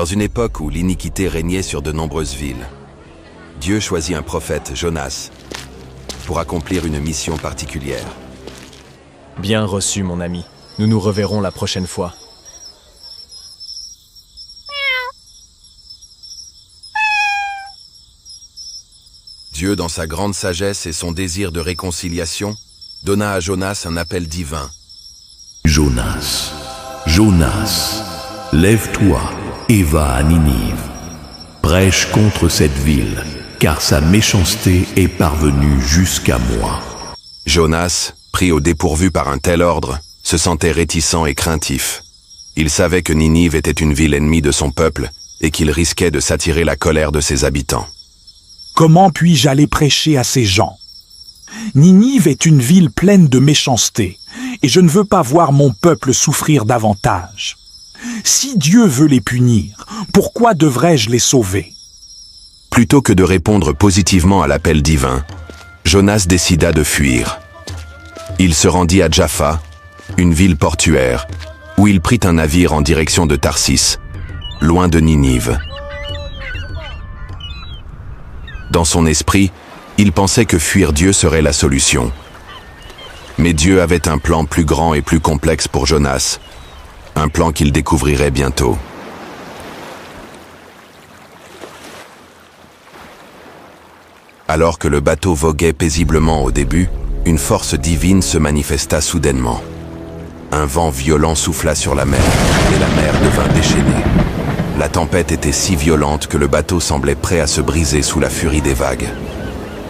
Dans une époque où l'iniquité régnait sur de nombreuses villes, Dieu choisit un prophète, Jonas, pour accomplir une mission particulière. Bien reçu, mon ami. Nous nous reverrons la prochaine fois. Dieu, dans sa grande sagesse et son désir de réconciliation, donna à Jonas un appel divin. Jonas, Jonas, lève-toi et va à Ninive. Prêche contre cette ville, car sa méchanceté est parvenue jusqu'à moi. Jonas, pris au dépourvu par un tel ordre, se sentait réticent et craintif. Il savait que Ninive était une ville ennemie de son peuple et qu'il risquait de s'attirer la colère de ses habitants. Comment puis-je aller prêcher à ces gens? Ninive est une ville pleine de méchanceté, et je ne veux pas voir mon peuple souffrir davantage. Si Dieu veut les punir, pourquoi devrais-je les sauver? Plutôt que de répondre positivement à l'appel divin, Jonas décida de fuir. Il se rendit à Jaffa, une ville portuaire, où il prit un navire en direction de Tarsis, loin de Ninive. Dans son esprit, il pensait que fuir Dieu serait la solution. Mais Dieu avait un plan plus grand et plus complexe pour Jonas, un plan qu'il découvrirait bientôt. Alors que le bateau voguait paisiblement au début, une force divine se manifesta soudainement. Un vent violent souffla sur la mer, et la mer devint déchaînée. La tempête était si violente que le bateau semblait prêt à se briser sous la furie des vagues.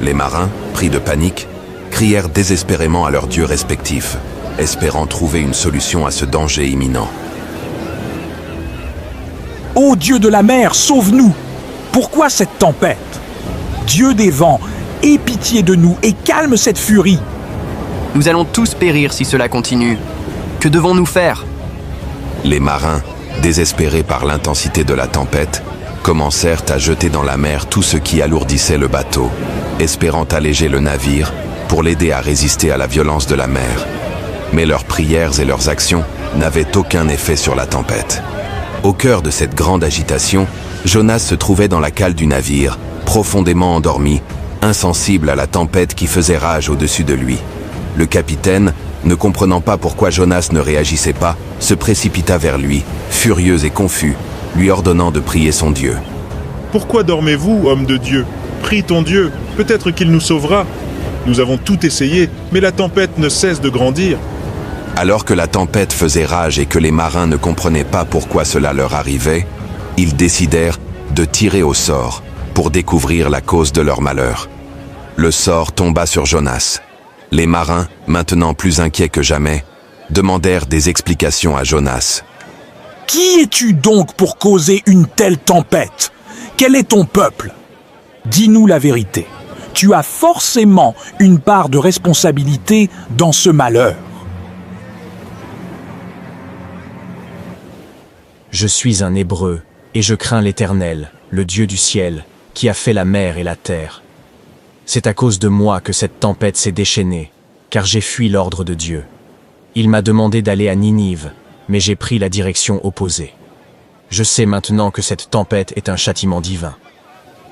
Les marins, pris de panique, crièrent désespérément à leurs dieux respectifs, espérant trouver une solution à ce danger imminent. Ô Dieu de la mer, sauve-nous! Pourquoi cette tempête? Dieu des vents, aie pitié de nous et calme cette furie! Nous allons tous périr si cela continue. Que devons-nous faire? Les marins, désespérés par l'intensité de la tempête, commencèrent à jeter dans la mer tout ce qui alourdissait le bateau, espérant alléger le navire pour l'aider à résister à la violence de la mer. Mais leurs prières et leurs actions n'avaient aucun effet sur la tempête. Au cœur de cette grande agitation, Jonas se trouvait dans la cale du navire, profondément endormi, insensible à la tempête qui faisait rage au-dessus de lui. Le capitaine, ne comprenant pas pourquoi Jonas ne réagissait pas, se précipita vers lui, furieux et confus, lui ordonnant de prier son Dieu. « Pourquoi dormez-vous, homme de Dieu? Prie ton Dieu, peut-être qu'il nous sauvera. Nous avons tout essayé, mais la tempête ne cesse de grandir. » Alors que la tempête faisait rage et que les marins ne comprenaient pas pourquoi cela leur arrivait, ils décidèrent de tirer au sort pour découvrir la cause de leur malheur. Le sort tomba sur Jonas. Les marins, maintenant plus inquiets que jamais, demandèrent des explications à Jonas. « Qui es-tu donc pour causer une telle tempête? Quel est ton peuple? Dis-nous la vérité. Tu as forcément une part de responsabilité dans ce malheur. » Je suis un Hébreu, et je crains l'Éternel, le Dieu du ciel, qui a fait la mer et la terre. C'est à cause de moi que cette tempête s'est déchaînée, car j'ai fui l'ordre de Dieu. Il m'a demandé d'aller à Ninive, mais j'ai pris la direction opposée. Je sais maintenant que cette tempête est un châtiment divin.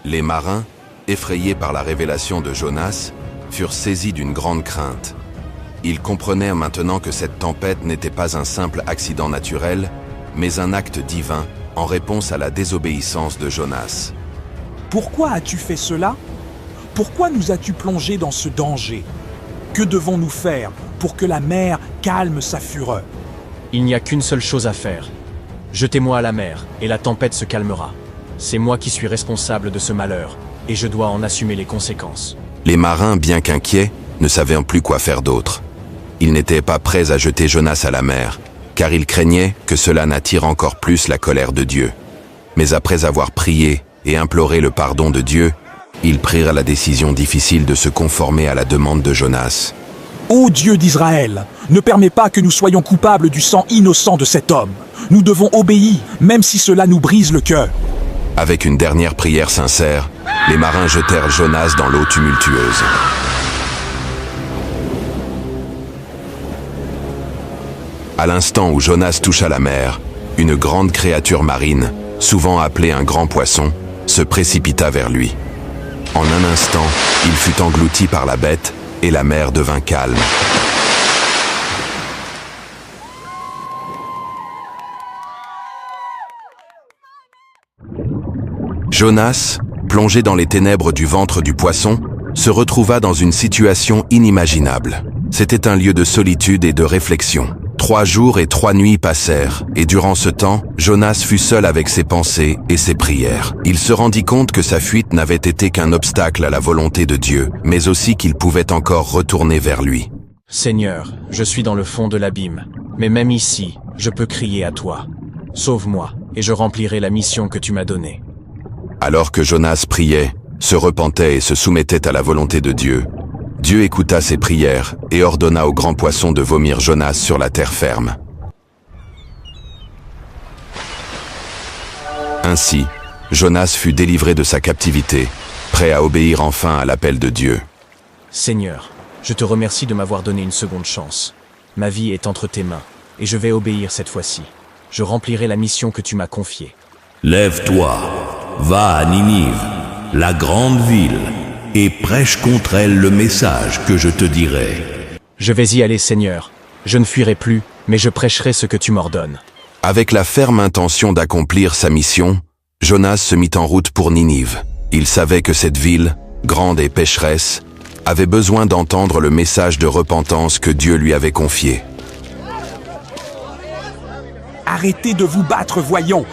Les marins, effrayés par la révélation de Jonas, furent saisis d'une grande crainte. Ils comprenèrent maintenant que cette tempête n'était pas un simple accident naturel, mais un acte divin en réponse à la désobéissance de Jonas. « Pourquoi as-tu fait cela? Pourquoi nous as-tu plongés dans ce danger? Que devons-nous faire pour que la mer calme sa fureur? » Il n'y a qu'une seule chose à faire. Jetez-moi à la mer, et la tempête se calmera. C'est moi qui suis responsable de ce malheur, et je dois en assumer les conséquences. Les marins, bien qu'inquiets, ne savaient plus quoi faire d'autre. Ils n'étaient pas prêts à jeter Jonas à la mer, car ils craignaient que cela n'attire encore plus la colère de Dieu. Mais après avoir prié et imploré le pardon de Dieu, ils prirent la décision difficile de se conformer à la demande de Jonas. « Ô Dieu d'Israël, ne permets pas que nous soyons coupables du sang innocent de cet homme. Nous devons obéir, même si cela nous brise le cœur. » Avec une dernière prière sincère, les marins jetèrent Jonas dans l'eau tumultueuse. À l'instant où Jonas toucha la mer, une grande créature marine, souvent appelé un grand poisson, se précipita vers lui. En un instant, il fut englouti par la bête et la mer devint calme. Jonas, plongé dans les ténèbres du ventre du poisson, se retrouva dans une situation inimaginable. C'était un lieu de solitude et de réflexion. 3 jours et 3 nuits passèrent, et durant ce temps, Jonas fut seul avec ses pensées et ses prières. Il se rendit compte que sa fuite n'avait été qu'un obstacle à la volonté de Dieu, mais aussi qu'il pouvait encore retourner vers lui. Seigneur, je suis dans le fond de l'abîme, mais même ici, je peux crier à toi. Sauve-moi, et je remplirai la mission que tu m'as donnée. Alors que Jonas priait, se repentait et se soumettait à la volonté de Dieu, Dieu écouta ses prières et ordonna au grand poisson de vomir Jonas sur la terre ferme. Ainsi, Jonas fut délivré de sa captivité, prêt à obéir enfin à l'appel de Dieu. Seigneur, je te remercie de m'avoir donné une seconde chance. Ma vie est entre tes mains, et je vais obéir cette fois-ci. Je remplirai la mission que tu m'as confiée. Lève-toi, va à Ninive, la grande ville, et prêche contre elle le message que je te dirai. Je vais y aller, Seigneur. Je ne fuirai plus, mais je prêcherai ce que tu m'ordonnes. Avec la ferme intention d'accomplir sa mission, Jonas se mit en route pour Ninive. Il savait que cette ville, grande et pécheresse, avait besoin d'entendre le message de repentance que Dieu lui avait confié. Arrêtez de vous battre, voyons.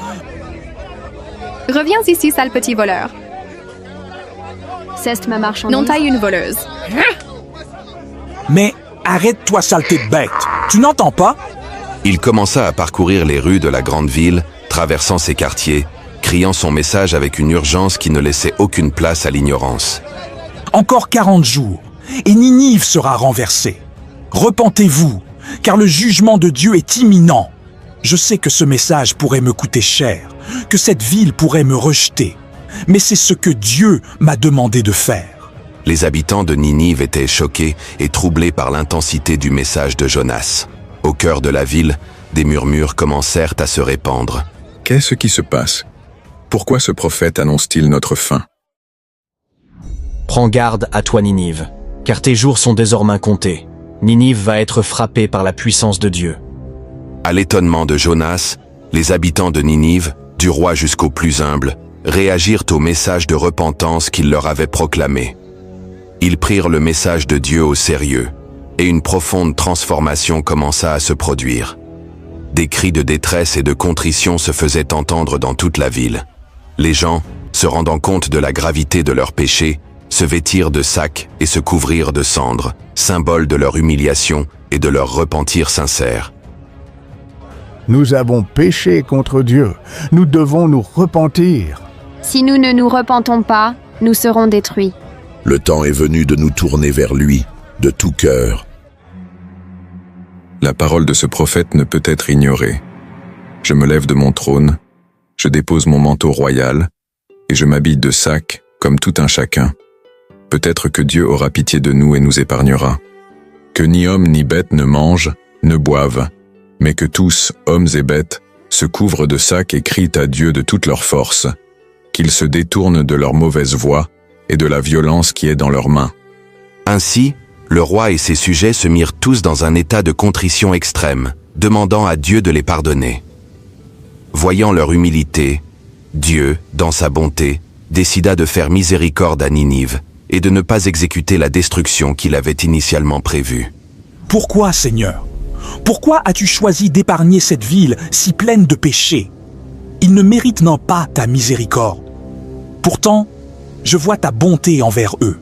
Reviens ici, sale petit voleur. Ceste ma marchandise. Non, taille une voleuse. Mais arrête-toi, saleté de bête. Tu n'entends pas? Il commença à parcourir les rues de la grande ville, traversant ses quartiers, criant son message avec une urgence qui ne laissait aucune place à l'ignorance. Encore 40 jours, et Ninive sera renversée. Repentez-vous, car le jugement de Dieu est imminent. Je sais que ce message pourrait me coûter cher, que cette ville pourrait me rejeter, mais c'est ce que Dieu m'a demandé de faire. Les habitants de Ninive étaient choqués et troublés par l'intensité du message de Jonas. Au cœur de la ville, des murmures commencèrent à se répandre. Qu'est-ce qui se passe? Pourquoi ce prophète annonce-t-il notre fin? Prends garde à toi, Ninive, car tes jours sont désormais comptés. Ninive va être frappée par la puissance de Dieu. À l'étonnement de Jonas, les habitants de Ninive, du roi jusqu'au plus humble, réagirent au message de repentance qu'il leur avait proclamé. Ils prirent le message de Dieu au sérieux, et une profonde transformation commença à se produire. Des cris de détresse et de contrition se faisaient entendre dans toute la ville. Les gens, se rendant compte de la gravité de leurs péchés, se vêtirent de sacs et se couvrirent de cendres, symbole de leur humiliation et de leur repentir sincère. Nous avons péché contre Dieu. Nous devons nous repentir. Si nous ne nous repentons pas, nous serons détruits. Le temps est venu de nous tourner vers lui, de tout cœur. La parole de ce prophète ne peut être ignorée. Je me lève de mon trône, je dépose mon manteau royal, et je m'habille de sac, comme tout un chacun. Peut-être que Dieu aura pitié de nous et nous épargnera. Que ni homme ni bête ne mangent, ne boivent, mais que tous, hommes et bêtes, se couvrent de sacs et crient à Dieu de toute leur force, qu'ils se détournent de leur mauvaise voie et de la violence qui est dans leurs mains. Ainsi, le roi et ses sujets se mirent tous dans un état de contrition extrême, demandant à Dieu de les pardonner. Voyant leur humilité, Dieu, dans sa bonté, décida de faire miséricorde à Ninive et de ne pas exécuter la destruction qu'il avait initialement prévue. Pourquoi, Seigneur? Pourquoi as-tu choisi d'épargner cette ville si pleine de péchés? Ils ne méritent non pas ta miséricorde. Pourtant, je vois ta bonté envers eux.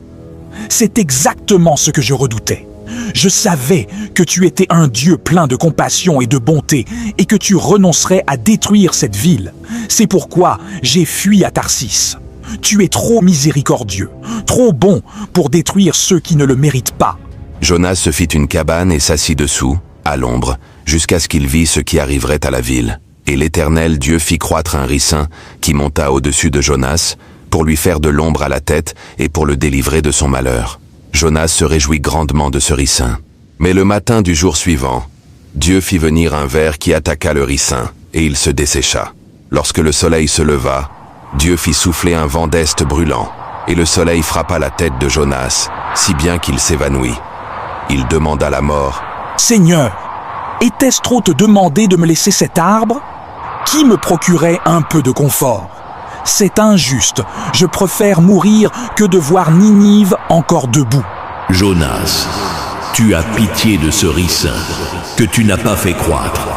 C'est exactement ce que je redoutais. Je savais que tu étais un Dieu plein de compassion et de bonté et que tu renoncerais à détruire cette ville. C'est pourquoi j'ai fui à Tarsis. Tu es trop miséricordieux, trop bon pour détruire ceux qui ne le méritent pas. Jonas se fit une cabane et s'assit dessous, à l'ombre, jusqu'à ce qu'il vît ce qui arriverait à la ville. Et l'Éternel Dieu fit croître un ricin qui monta au-dessus de Jonas, pour lui faire de l'ombre à la tête et pour le délivrer de son malheur. Jonas se réjouit grandement de ce ricin. Mais le matin du jour suivant, Dieu fit venir un ver qui attaqua le ricin, et il se dessécha. Lorsque le soleil se leva, Dieu fit souffler un vent d'est brûlant, et le soleil frappa la tête de Jonas, si bien qu'il s'évanouit. Il demanda la mort. « Seigneur, était-ce trop te demander de me laisser cet arbre? Qui me procurait un peu de confort? C'est injuste, je préfère mourir que de voir Ninive encore debout. » Jonas, tu as pitié de ce ricin que tu n'as pas fait croître,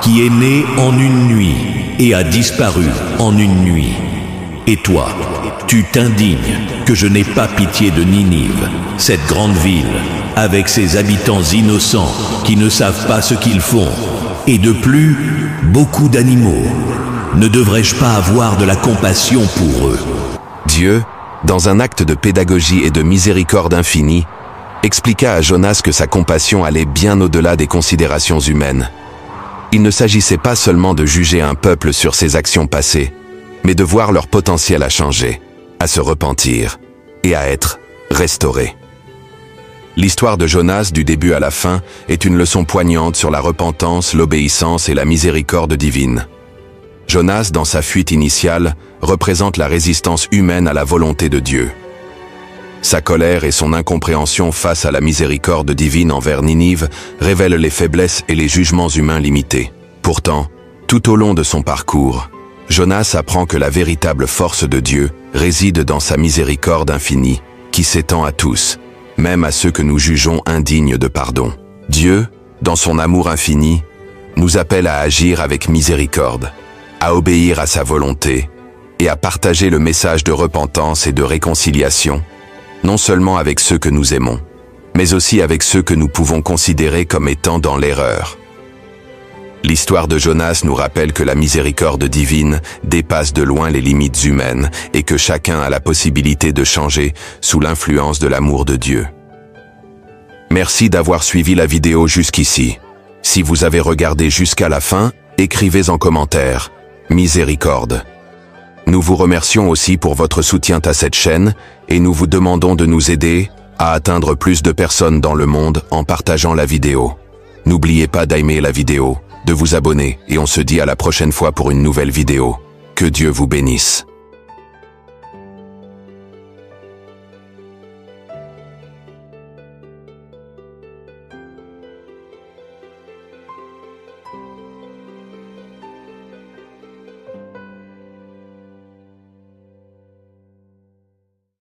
qui est né en une nuit et a disparu en une nuit. Et toi, tu t'indignes que je n'ai pas pitié de Ninive, cette grande ville, avec ses habitants innocents qui ne savent pas ce qu'ils font, et de plus, beaucoup d'animaux. Ne devrais-je pas avoir de la compassion pour eux? Dieu, dans un acte de pédagogie et de miséricorde infinie, expliqua à Jonas que sa compassion allait bien au-delà des considérations humaines. Il ne s'agissait pas seulement de juger un peuple sur ses actions passées, mais de voir leur potentiel à changer, à se repentir et à être restauré. L'histoire de Jonas du début à la fin est une leçon poignante sur la repentance, l'obéissance et la miséricorde divine. Jonas, dans sa fuite initiale, représente la résistance humaine à la volonté de Dieu. Sa colère et son incompréhension face à la miséricorde divine envers Ninive révèlent les faiblesses et les jugements humains limités. Pourtant, tout au long de son parcours, Jonas apprend que la véritable force de Dieu réside dans sa miséricorde infinie, qui s'étend à tous, même à ceux que nous jugeons indignes de pardon. Dieu, dans son amour infini, nous appelle à agir avec miséricorde, à obéir à sa volonté et à partager le message de repentance et de réconciliation, non seulement avec ceux que nous aimons, mais aussi avec ceux que nous pouvons considérer comme étant dans l'erreur. L'histoire de Jonas nous rappelle que la miséricorde divine dépasse de loin les limites humaines et que chacun a la possibilité de changer sous l'influence de l'amour de Dieu. Merci d'avoir suivi la vidéo jusqu'ici. Si vous avez regardé jusqu'à la fin, écrivez en commentaire « Miséricorde ». Nous vous remercions aussi pour votre soutien à cette chaîne et nous vous demandons de nous aider à atteindre plus de personnes dans le monde en partageant la vidéo. N'oubliez pas d'aimer la vidéo, de vous abonner et on se dit à la prochaine fois pour une nouvelle vidéo. Que Dieu vous bénisse.